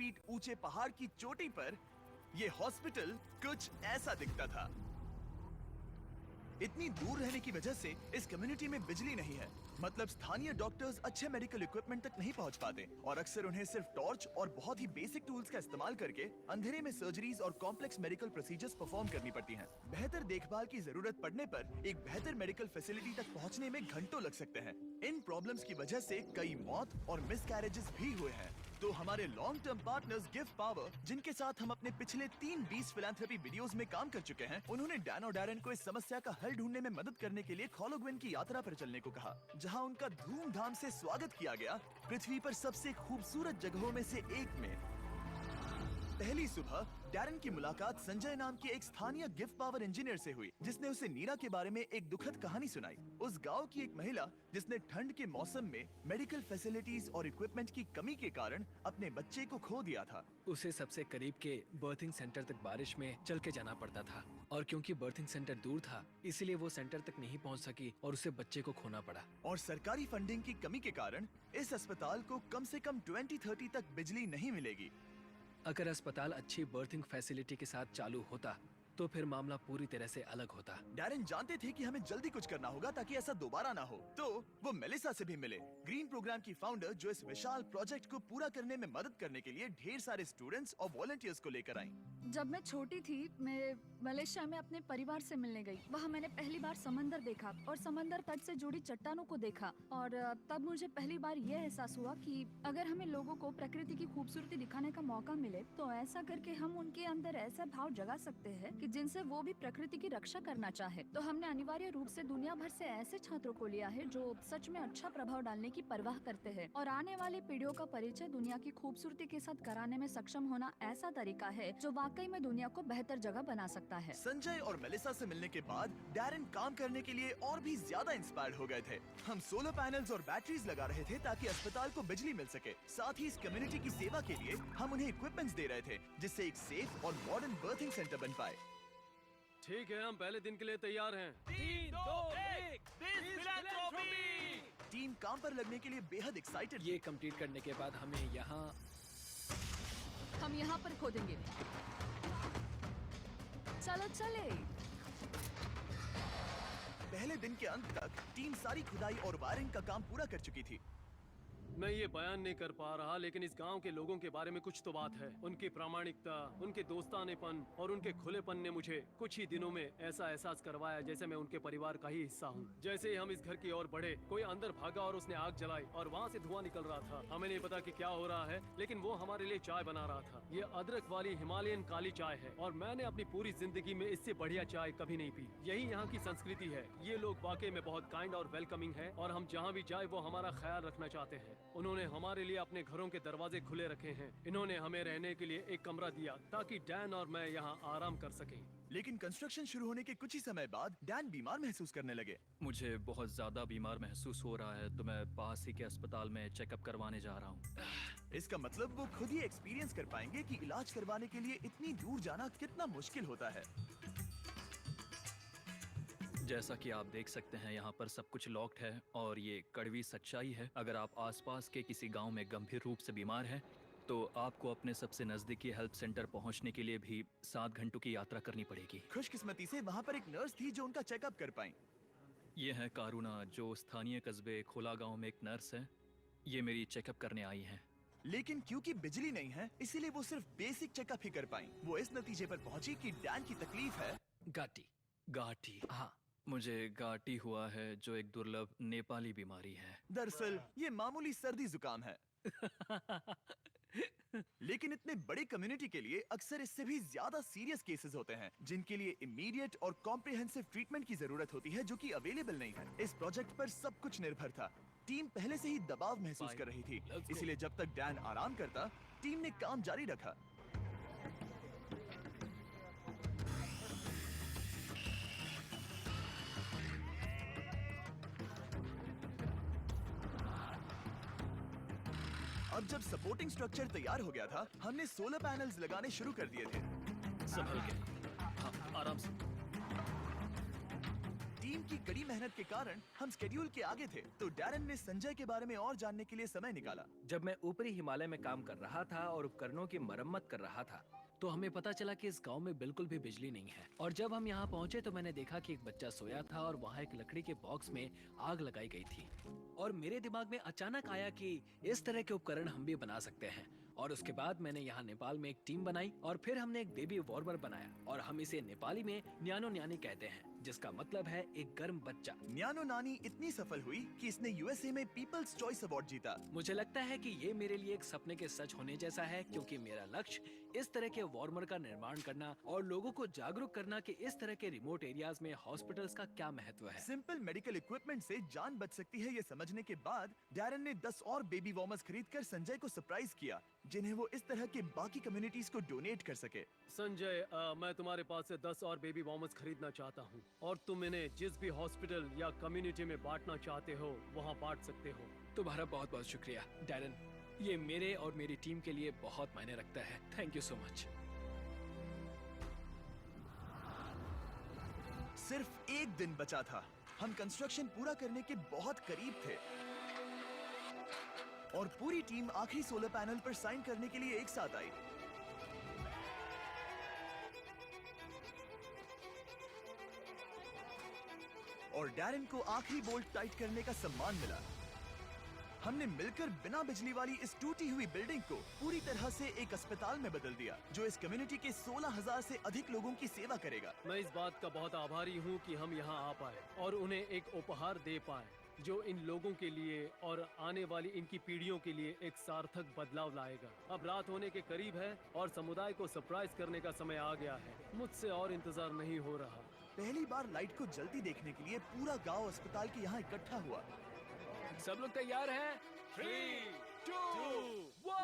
Feet ऊंचे पहाड़ की चोटी पर ये हॉस्पिटल कुछ ऐसा दिखता था। इतनी दूर रहने की वजह से इस कम्युनिटी में बिजली नहीं है, मतलब स्थानीय डॉक्टर्स अच्छे मेडिकल इक्विपमेंट तक नहीं पहुंच पाते और अक्सर उन्हें सिर्फ टॉर्च और बहुत ही बेसिक टूल्स का इस्तेमाल करके अंधेरे में सर्जरीज और कॉम्प्लेक्स मेडिकल प्रोसीजर्स परफॉर्म करनी पड़ती हैं। बेहतर देखभाल की जरूरत पड़ने पर एक बेहतर मेडिकल फैसिलिटी तक पहुंचने में घंटों लग सकते हैं। इन प्रॉब्लम्स की वजह से कई मौत और मिसकैरेजेस भी हुए हैं। तो हमारे long term partners give power, जिनके साथ हम अपने पिछले 3 फिलैंथ्रोपी वीडियोस में काम कर चुके हैं, उन्होंने डैन और डैरेन को इस समस्या का हल ढूंढने में मदद करने के लिए खोलोग्विन की यात्रा पर चलने को कहा, जहां उनका धूमधाम से स्वागत किया गया पृथ्वी पर सबसे खूबसूरत जगहों में से एक में। पहली सुबह डैरेन की मुलाकात संजय नाम के एक स्थानीय गिफ्ट पावर इंजीनियर से हुई, जिसने उसे नीरा के बारे में एक दुखद कहानी सुनाई। उस गांव की एक महिला जिसने ठंड के मौसम में मेडिकल फैसिलिटीज और इक्विपमेंट की कमी के कारण अपने बच्चे को खो दिया था। उसे सबसे करीब के बर्थिंग सेंटर तक बारिश में चल के जाना पड़ता था और क्योंकि बर्थिंग सेंटर दूर था, इसलिए वो सेंटर तक नहीं पहुंच सकी और उसे बच्चे को खोना पड़ा। और सरकारी फंडिंग की कमी के कारण इस अस्पताल को कम से कम 2030 तक बिजली नहीं मिलेगी। अगर अस्पताल अच्छी बर्थिंग फैसिलिटी के साथ चालू होता तो फिर मामला पूरी तरह से अलग होता। डैरेन जानते थे कि हमें जल्दी कुछ करना होगा ताकि ऐसा दोबारा ना हो, तो वो मेलिसा से भी मिले, ग्रीन प्रोग्राम की फाउंडर जो इस विशाल प्रोजेक्ट को पूरा करने में मदद करने के लिए ढेर सारे स्टूडेंट्स और वॉलंटियर्स को लेकर आई। जब मैं छोटी थी, मैं मलेशिया में अपने परिवार से मिलने गई। वहाँ मैंने पहली बार समंदर देखा और समंदर तट से जुड़ी चट्टानों को देखा और तब मुझे पहली बार यह एहसास हुआ कि अगर हमें लोगों को प्रकृति की खूबसूरती दिखाने का मौका मिले तो ऐसा करके हम उनके अंदर ऐसा भाव जगा सकते हैं कि जिनसे वो भी प्रकृति की रक्षा करना चाहे। तो हमने अनिवार्य रूप से दुनिया भर से ऐसे छात्रों को लिया है जो सच में अच्छा प्रभाव डालने की परवाह करते हैं और आने वाली पीढ़ियों का परिचय दुनिया की खूबसूरती के साथ कराने में सक्षम होना ऐसा तरीका है जो वाकई में दुनिया को बेहतर जगह बना सकता है। संजय और मेलिसा से मिलने के बाद डैरेन काम करने के लिए और भी ज्यादा इंस्पायर्ड हो गए थे। हम सोलर पैनल्स और बैटरीज लगा रहे थे ताकि अस्पताल को बिजली मिल सके। साथ ही इस कम्युनिटी की सेवा के लिए हम उन्हें इक्विपमेंट्स दे रहे थे जिससे एक सेफ और मॉडर्न बर्थिंग सेंटर बन पाए। ठीक है, हम पहले दिन के लिए तैयार हैं। 3, 2, 1 फिलैंथ्रोपी। टीम काम पर लगने के लिए बेहद एक्साइटेड। ये कंप्लीट करने के बाद हम यहाँ पर खोदेंगे। चलो चले। पहले दिन के अंत तक टीम सारी खुदाई और वायरिंग का काम पूरा कर चुकी थी। मैं ये बयान नहीं कर पा रहा, लेकिन इस गांव के लोगों के बारे में कुछ तो बात है। उनकी प्रामाणिकता, उनके दोस्तानेपन और उनके खुलेपन ने मुझे कुछ ही दिनों में ऐसा एहसास करवाया जैसे मैं उनके परिवार का ही हिस्सा हूँ। जैसे ही हम इस घर की ओर बढ़े, कोई अंदर भागा और उसने आग जलाई और वहाँ से धुआं निकल रहा था। हमें नहीं पता कि क्या हो रहा है, लेकिन वो हमारे लिए चाय बना रहा था। ये अदरक वाली हिमालयन काली चाय है और मैंने अपनी पूरी जिंदगी में इससे बढ़िया चाय कभी नहीं पी। यही यहाँ की संस्कृति है। ये लोग वाकई में बहुत काइंड और वेलकमिंग है और हम जहाँ भी जाए वो हमारा ख्याल रखना चाहते हैं। उन्होंने हमारे लिए अपने घरों के दरवाजे खुले रखे हैं। इन्होंने हमें रहने के लिए एक कमरा दिया ताकि डैन और मैं यहाँ आराम कर सकें। लेकिन कंस्ट्रक्शन शुरू होने के कुछ ही समय बाद डैन बीमार महसूस करने लगे। मुझे बहुत ज्यादा बीमार महसूस हो रहा है, तो मैं पास ही के अस्पताल में चेकअप करवाने जा रहा हूँ। इसका मतलब वो खुद ही एक्सपीरियंस कर पाएंगे कि इलाज करवाने के लिए इतनी दूर जाना कितना मुश्किल होता है। जैसा कि आप देख सकते हैं, यहाँ पर सब कुछ लॉक्ड है और ये कड़वी सच्चाई है। अगर आप आसपास के किसी गांव में गंभीर रूप से बीमार हैं, तो आपको अपने सबसे नजदीकी हेल्प सेंटर पहुंचने के लिए भी 7 घंटों की यात्रा करनी पड़ेगी। खुशकिस्मती से वहाँ पर एक नर्स थी जो उनका चेकअप कर पाई। ये है कारुणा, जो स्थानीय कस्बे खोला गांव में एक नर्स है। ये मेरी चेकअप करने आई है। लेकिन क्योंकि बिजली नहीं है, इसीलिए वो सिर्फ बेसिक चेकअप ही कर पाई। वो इस नतीजे पर पहुंची कि डैन की तकलीफ है गाटी। हाँ, मुझे गाटी हुआ है, जो एक दुर्लभ नेपाली बीमारी है। दरअसल ये मामूली सर्दी जुकाम है। लेकिन इतने बड़ी कम्युनिटी के लिए अक्सर इससे भी ज्यादा सीरियस केसेस होते हैं, जिनके लिए इमीडिएट और कॉम्प्रिहेंसिव ट्रीटमेंट की जरूरत होती है, जो कि अवेलेबल नहीं है। इस प्रोजेक्ट पर सब कुछ निर्भर था। टीम पहले से ही दबाव महसूस कर रही थी, इसलिए जब तक डैन आराम करता, टीम ने काम जारी रखा। अब जब सपोर्टिंग स्ट्रक्चर तैयार हो गया था, हमने सोलर पैनल्स लगाने शुरू कर दिए थे। संभल के, हाँ, आराम से। टीम की कड़ी मेहनत के कारण हम स्केड्यूल के आगे थे, तो डैरन ने संजय के बारे में और जानने के लिए समय निकाला। जब मैं ऊपरी हिमालय में काम कर रहा था और उपकरणों की मरम्मत कर रहा था, तो हमें पता चला कि इस गांव में बिल्कुल भी बिजली नहीं है। और जब हम यहाँ पहुँचे तो मैंने देखा कि एक बच्चा सोया था और वहाँ एक लकड़ी के बॉक्स में आग लगाई गई थी। और मेरे दिमाग में अचानक आया कि इस तरह के उपकरण हम भी बना सकते हैं। और उसके बाद मैंने यहाँ नेपाल में एक टीम बनाई और फिर हमने एक बेबी वार्मर बनाया, और हम इसे नेपाली में न्यानो न्यानी कहते हैं, जिसका मतलब है एक गर्म बच्चा। न्यानो नानी इतनी सफल हुई कि इसने यूएसए में पीपल्स चॉइस अवार्ड जीता। मुझे लगता है कि ये मेरे लिए एक सपने के सच होने जैसा है, क्योंकि मेरा लक्ष्य इस तरह के वार्मर का निर्माण करना और लोगों को जागरूक करना कि इस तरह के रिमोट एरियाज में हॉस्पिटल्स का क्या महत्व है। सिंपल मेडिकल इक्विपमेंट से जान बच सकती है, ये समझने के बाद डैरन ने 10 और बेबी वार्मर्स खरीदकर संजय को सरप्राइज किया, जिन्हें वो इस तरह के बाकी कम्युनिटीज को डोनेट कर सके। संजय, मैं तुम्हारे पास से 10 और बेबी वार्मर्स खरीदना चाहता हूँ, और तुम इन्हें जिस भी हॉस्पिटल या कम्युनिटी में बांटना चाहते हो वहाँ बांट सकते हो। तुम्हारा बहुत बहुत शुक्रिया डैरन, ये मेरे और मेरी टीम के लिए बहुत मायने रखता है। Thank you so much. सिर्फ एक दिन बचा था, हम कंस्ट्रक्शन पूरा करने के बहुत करीब थे और पूरी टीम आखिरी सोलर पैनल पर साइन करने के लिए एक साथ आई। और डैरन को आखिरी बोल्ट टाइट करने का सम्मान मिला। हमने मिलकर बिना बिजली वाली इस टूटी हुई बिल्डिंग को पूरी तरह से एक अस्पताल में बदल दिया, जो इस कम्युनिटी के 16,000 से अधिक लोगों की सेवा करेगा। मैं इस बात का बहुत आभारी हूँ कि हम यहाँ आ पाए और उन्हें एक उपहार दे पाए, जो इन लोगों के लिए और आने वाली इनकी पीढ़ियों के लिए एक सार्थक बदलाव लाएगा। अब रात होने के करीब है और समुदाय को सरप्राइज करने का समय आ गया है। मुझसे और इंतजार नहीं हो रहा। पहली बार लाइट को जलती देखने के लिए पूरा गांव अस्पताल के यहाँ इकट्ठा हुआ। सब लोग तैयार हैं? 3, 2, 1।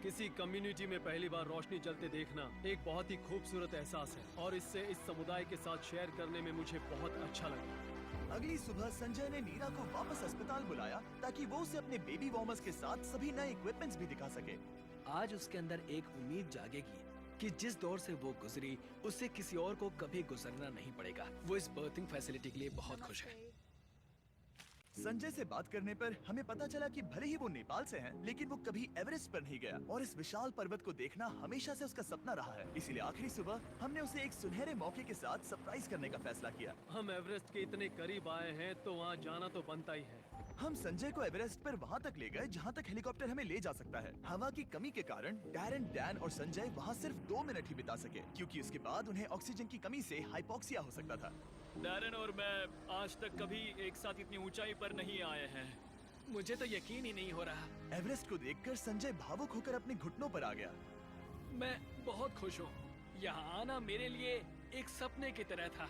किसी कम्युनिटी में पहली बार रोशनी जलते देखना एक बहुत ही खूबसूरत एहसास है, और इससे इस समुदाय के साथ शेयर करने में मुझे बहुत अच्छा लगा। अगली सुबह संजय ने नीरा को वापस अस्पताल बुलाया ताकि वो उसे अपने बेबी वार्मर्स के साथ सभी नए इक्विपमेंट्स भी दिखा सके। आज उसके अंदर एक उम्मीद जागेगी कि जिस दौर से वो गुजरी, उससे किसी और को कभी गुजरना नहीं पड़ेगा। वो इस बर्थिंग फैसिलिटी के लिए बहुत खुश है। संजय से बात करने पर हमें पता चला कि भले ही वो नेपाल से हैं, लेकिन वो कभी एवरेस्ट पर नहीं गया और इस विशाल पर्वत को देखना हमेशा से उसका सपना रहा है। इसीलिए आखिरी सुबह हमने उसे एक सुनहरे मौके के साथ सरप्राइज करने का फैसला किया। हम एवरेस्ट के इतने करीब आए हैं तो वहाँ जाना तो बनता ही है। हम संजय को एवरेस्ट पर वहाँ तक ले गए जहाँ तक हेलीकॉप्टर हमें ले जा सकता है। हवा की कमी के कारण डैरन, डैन और संजय वहाँ सिर्फ 2 मिनट ही बिता सके, क्योंकि उसके बाद उन्हें ऑक्सीजन की कमी से हाइपोक्सिया हो सकता था। डैरन और मैं आज तक कभी एक साथ इतनी ऊंचाई पर नहीं आए हैं। मुझे तो यकीन ही नहीं हो रहा। एवरेस्ट को देखकर संजय भावुक होकर अपने घुटनों पर आ गया। मैं बहुत खुश हूँ। यहाँ आना मेरे लिए एक सपने की तरह था।